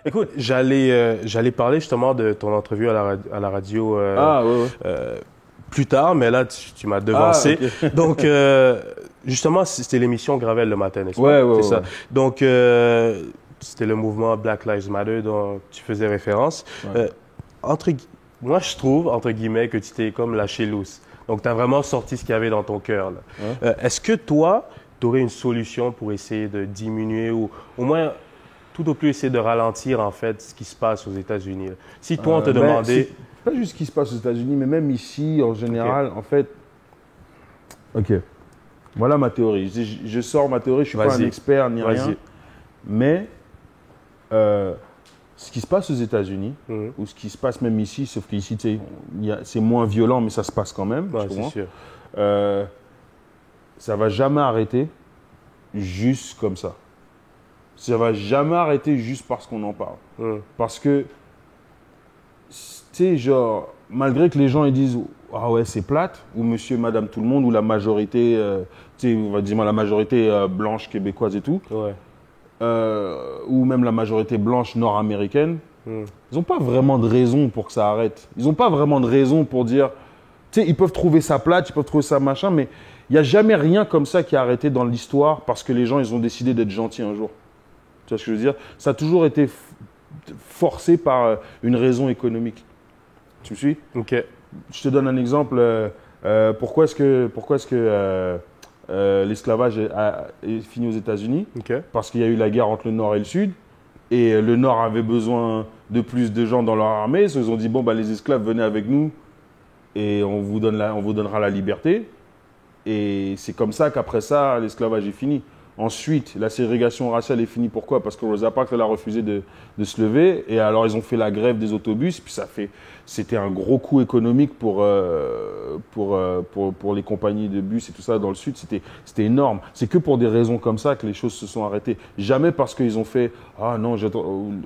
Écoute, j'allais parler justement de ton entrevue à la radio Ah, ouais, ouais. plus tard, mais là, tu m'as Ah, devancé. ok. Donc, justement, c'était l'émission Gravel le matin, n'est-ce pas? Ouais, ouais, C'est ouais, ça. ouais. Donc, c'était le mouvement Black Lives Matter dont tu faisais référence. Ouais. Euh, entre, gui- moi, je trouve, entre guillemets, que tu t'es comme lâché loose. Donc, tu as vraiment sorti ce qu'il y avait dans ton cœur, là. Ouais. Est-ce que toi, tu aurais une solution pour essayer de diminuer ou au moins tout au plus essayer de ralentir en fait ce qui se passe aux États-Unis, là? Si toi, on te Ben, demandait, c'est pas juste ce qui se passe aux États-Unis, mais même ici, en général, en fait. Ok. Voilà ma théorie. Je sors ma théorie, je suis pas un Vas-y. expert ni rien. Vas-y. Mais ce qui se passe aux États-Unis, Mhm. ou ce qui se passe même ici, sauf qu'ici, tu sais, c'est moins violent, mais ça se passe quand même. Ouais, tu c'est comprends. sûr. Ça va jamais arrêter juste comme ça. Ça va jamais arrêter juste parce qu'on en parle. Mhm. Parce que, tu sais, genre, malgré que les gens ils disent ah ouais, c'est plate, ou monsieur, madame, tout le monde, ou la majorité, tu sais, on va dire la majorité blanche québécoise et tout, Ouais. ou même la majorité blanche nord-américaine, Mhm. ils n'ont pas vraiment de raison pour que ça arrête. Ils n'ont pas vraiment de raison pour dire, tu sais, ils peuvent trouver ça plate, ils peuvent trouver ça machin, mais il n'y a jamais rien comme ça qui a arrêté dans l'histoire parce que les gens, ils ont décidé d'être gentils un jour. Tu vois ce que je veux dire? Ça a toujours été forcé par une raison économique. Tu me suis? OK. Je te donne un exemple. Pourquoi est-ce que l'esclavage est fini aux États-Unis? OK. Parce qu'il y a eu la guerre entre le Nord et le Sud. Et le Nord avait besoin de plus de gens dans leur armée. Ils ont dit, bon, bah, les esclaves, venez avec nous et on vous donnera la liberté. Et c'est comme ça qu'après ça, l'esclavage est fini. Ensuite, la ségrégation raciale est finie. Pourquoi? Parce que Rosa Parks, elle a refusé de se lever. Et alors, ils ont fait la grève des autobus. Puis c'était un gros coup économique pour les compagnies de bus et tout ça dans le Sud. C'était énorme. C'est que pour des raisons comme ça que les choses se sont arrêtées. Jamais parce qu'ils ont fait « Ah non,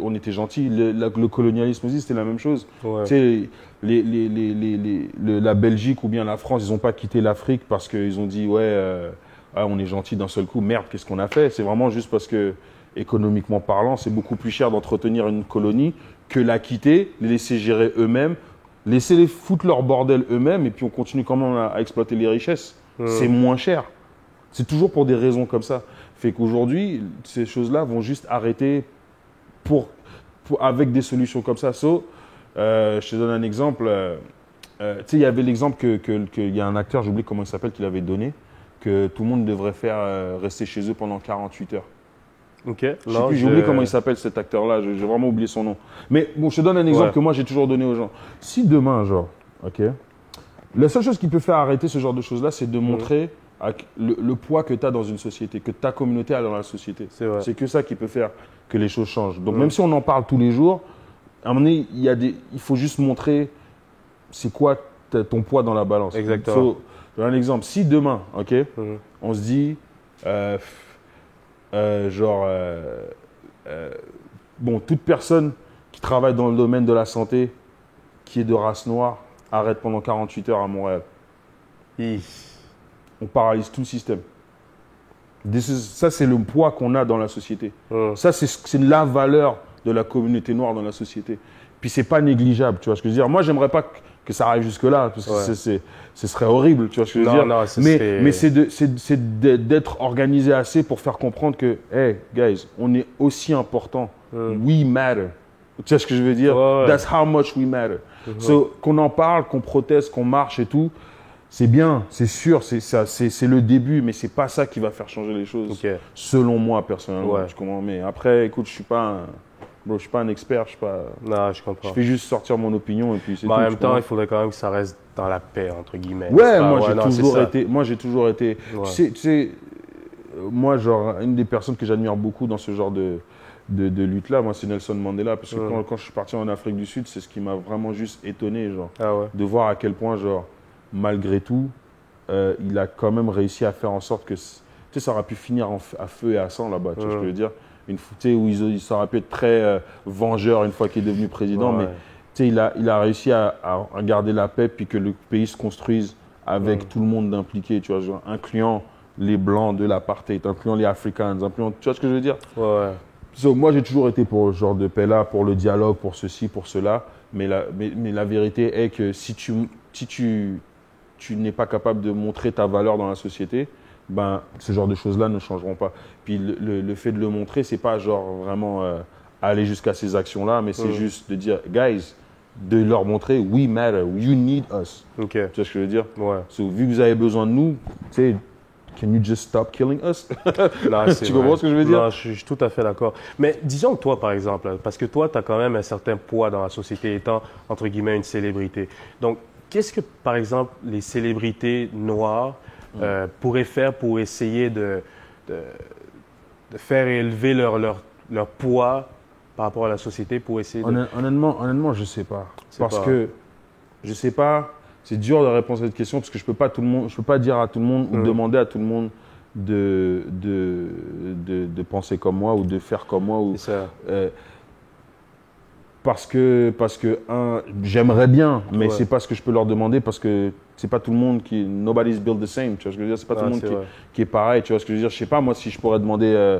on était gentils ». Le colonialisme aussi, c'était la même chose. Ouais. Tu sais, la Belgique ou bien la France, ils n'ont pas quitté l'Afrique parce qu'ils ont dit « Ouais, ah, on est gentil d'un seul coup, merde, qu'est-ce qu'on a fait ?» C'est vraiment juste parce que, économiquement parlant, c'est beaucoup plus cher d'entretenir une colonie que la quitter, les laisser gérer eux-mêmes, laisser les foutre leur bordel eux-mêmes et puis on continue quand même à exploiter les richesses. C'est moins cher. C'est toujours pour des raisons comme ça. Fait qu'aujourd'hui, ces choses-là vont juste arrêter avec des solutions comme ça. Je te donne un exemple. Tu sais, il y avait l'exemple qu'il y a un acteur, j'oublie comment il s'appelle, qui l'avait donné, que tout le monde devrait faire rester chez eux pendant 48 heures. OK. J'ai oublié comment il s'appelle cet acteur-là, j'ai vraiment oublié son nom. Mais bon, je te donne un exemple Ouais. que moi j'ai toujours donné aux gens. Si demain, genre, ok, la seule chose qui peut faire arrêter ce genre de choses-là, c'est de montrer le poids que tu as dans une société, que ta communauté a dans la société. C'est vrai. C'est que ça qui peut faire que les choses changent. Donc même si on en parle tous les jours, à un moment donné, il faut juste montrer c'est quoi ton poids dans la balance. Exactement. Je donne un exemple. Si demain, ok, Mhm. on se dit, bon, toute personne qui travaille dans le domaine de la santé, qui est de race noire, arrête pendant 48 heures à Montréal. On paralyse tout le système. Ça, c'est le poids qu'on a dans la société. Mhm. Ça, c'est la valeur de la communauté noire dans la société. Puis, c'est pas négligeable, tu vois ce que je veux dire. Moi, j'aimerais pas que ça arrive jusque-là, parce que Ouais. ce serait horrible, tu vois ce que je veux Non, dire. non, ce mais serait- mais c'est d'être organisé assez pour faire comprendre que, hey, guys, on est aussi important. We matter. Tu vois ce que je veux dire? Ouais, ouais. That's how much we matter. So, qu'on en parle, qu'on proteste, qu'on marche et tout, c'est bien, c'est sûr, c'est le début, mais c'est pas ça qui va faire changer les choses, OK. selon moi personnellement. Ouais. Tu comprends? Mais après, écoute, je suis pas un expert, Non, je je comprends. fais juste sortir mon opinion et puis c'est Mais en tout. même tu temps, comprends? il faudrait quand même que ça reste dans la paix, entre guillemets. Ouais, C'est pas- moi ouais, j'ai non, c'est toujours ça. été, Ouais. tu sais, moi genre une des personnes que j'admire beaucoup dans ce genre de lutte là, moi c'est Nelson Mandela parce que quand je suis parti en Afrique du Sud, c'est ce qui m'a vraiment juste étonné, genre Ah ouais. de voir à quel point genre malgré tout, il a quand même réussi à faire en sorte que, tu sais, ça aurait pu finir à feu et à sang là-bas, tu vois ce que je veux dire? Tu sais, où ça aurait pu être très vengeur une fois qu'il est devenu président, Ouais. mais tu sais, il a réussi à garder la paix puis que le pays se construise avec tout le monde impliqué, tu vois, genre, incluant les blancs de l'apartheid, incluant les Africans, incluant, tu vois ce que je veux dire? Ouais. Moi, j'ai toujours été pour ce genre de paix-là, pour le dialogue, pour ceci, pour cela. Mais la vérité est que si tu n'es pas capable de montrer ta valeur dans la société, ben, ce genre de choses-là ne changeront pas. Puis le fait de le montrer, c'est pas genre vraiment aller jusqu'à ces actions-là, mais c'est juste de dire, guys, de leur montrer, we matter, you need us. OK. Tu vois ce que je veux dire? Ouais. So, vu que vous avez besoin de nous, tu sais, can you just stop killing us? Non, Tu comprends ce que je veux dire? Non, je suis tout à fait d'accord. Mais disons que toi, par exemple, parce que toi, tu as quand même un certain poids dans la société étant, entre guillemets, une célébrité. Donc, qu'est-ce que, par exemple, les célébrités noires pourraient faire pour essayer de faire élever leur poids par rapport à la société pour essayer de… Honnêtement, je sais pas. Parce que, je sais pas, c'est dur de répondre à cette question parce que je peux pas dire à tout le monde ou demander à tout le monde de penser comme moi ou de faire comme moi. Ou, C'est ça. parce que j'aimerais bien, mais Ouais. c'est pas ce que je peux leur demander parce que c'est pas tout le monde qui… Nobody's built the same, tu vois ce que je veux dire? C'est pas tout le monde qui est pareil, tu vois ce que je veux dire? Je sais pas, moi, si je pourrais demander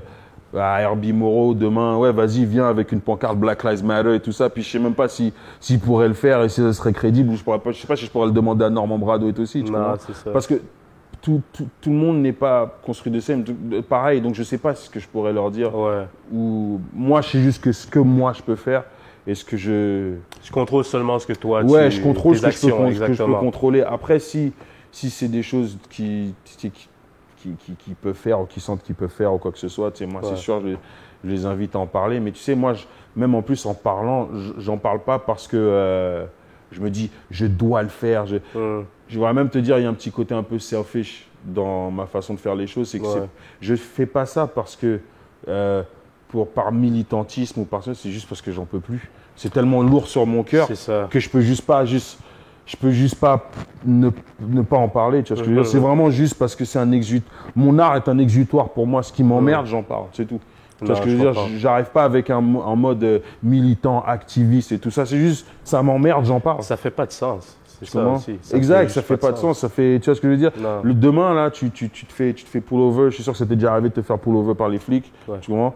à Herbie Moreau demain, ouais, vas-y, viens avec une pancarte Black Lives Matter et tout ça, puis je sais même pas s'il pourrait le faire et si ça serait crédible, ou je sais pas si je pourrais le demander à Norman Brathwaite aussi, tu vois? c'est ça. Parce que tout le monde n'est pas construit de same, pareil, donc je sais pas ce que je pourrais leur dire. Ouais. Ou moi, je sais juste que ce que moi je peux faire et ce que je… Je contrôle seulement ce que toi, Ouais, je contrôle tes ce actions, que je peux contrôler. Après, si c'est des choses qui peuvent faire ou qui sentent qu'ils peuvent faire ou quoi que ce soit, tu sais, moi, c'est sûr, je les invite à en parler. Mais tu sais, moi, même en plus, en parlant, j'en parle pas parce que je me dis, je dois le faire. Je voudrais même te dire, il y a un petit côté un peu selfish dans ma façon de faire les choses. C'est que je fais pas ça parce que, par militantisme ou par ça, c'est juste parce que j'en peux plus. C'est tellement lourd sur mon cœur que je peux juste pas ne pas en parler, tu vois ce que je veux dire? C'est vraiment juste parce que c'est un mon art est un exutoire pour moi. Ce qui m'emmerde, j'en parle, c'est tout. Tu vois ce que je veux dire? J'arrive pas avec un mode militant, activiste et tout ça. C'est juste, ça m'emmerde, j'en parle. Ça fait pas de sens. C'est ça Comment? aussi. Exact, ça fait pas de sens. Ça fait, tu vois ce que je veux dire? Non. Demain, là, tu te fais pull-over. Je suis sûr que ça t'est déjà arrivé de te faire pull-over par les flics. Ouais. Tu comprends?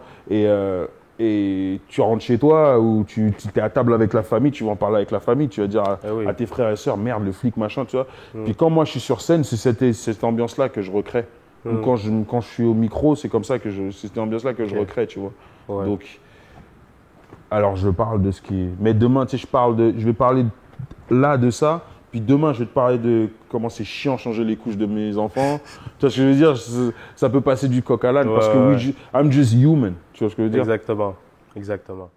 Et tu rentres chez toi ou tu es à table avec la famille, tu vas en parler avec la famille, tu vas dire à tes frères et sœurs, merde, le flic, machin, tu vois. Puis quand moi je suis sur scène, c'est cette ambiance-là que je recrée. Ou quand je suis au micro, c'est comme ça que c'est cette ambiance-là que je recrée, tu vois. Ouais. Donc, alors je parle de ce qui est… Mais demain, tu sais, je vais parler là de ça. Puis demain, je vais te parler de comment c'est chiant changer les couches de mes enfants. Tu vois ce que je veux dire? Ça peut passer du coq à l'âne parce que I'm just human. Tu vois ce que je veux dire? Exactement. Exactement.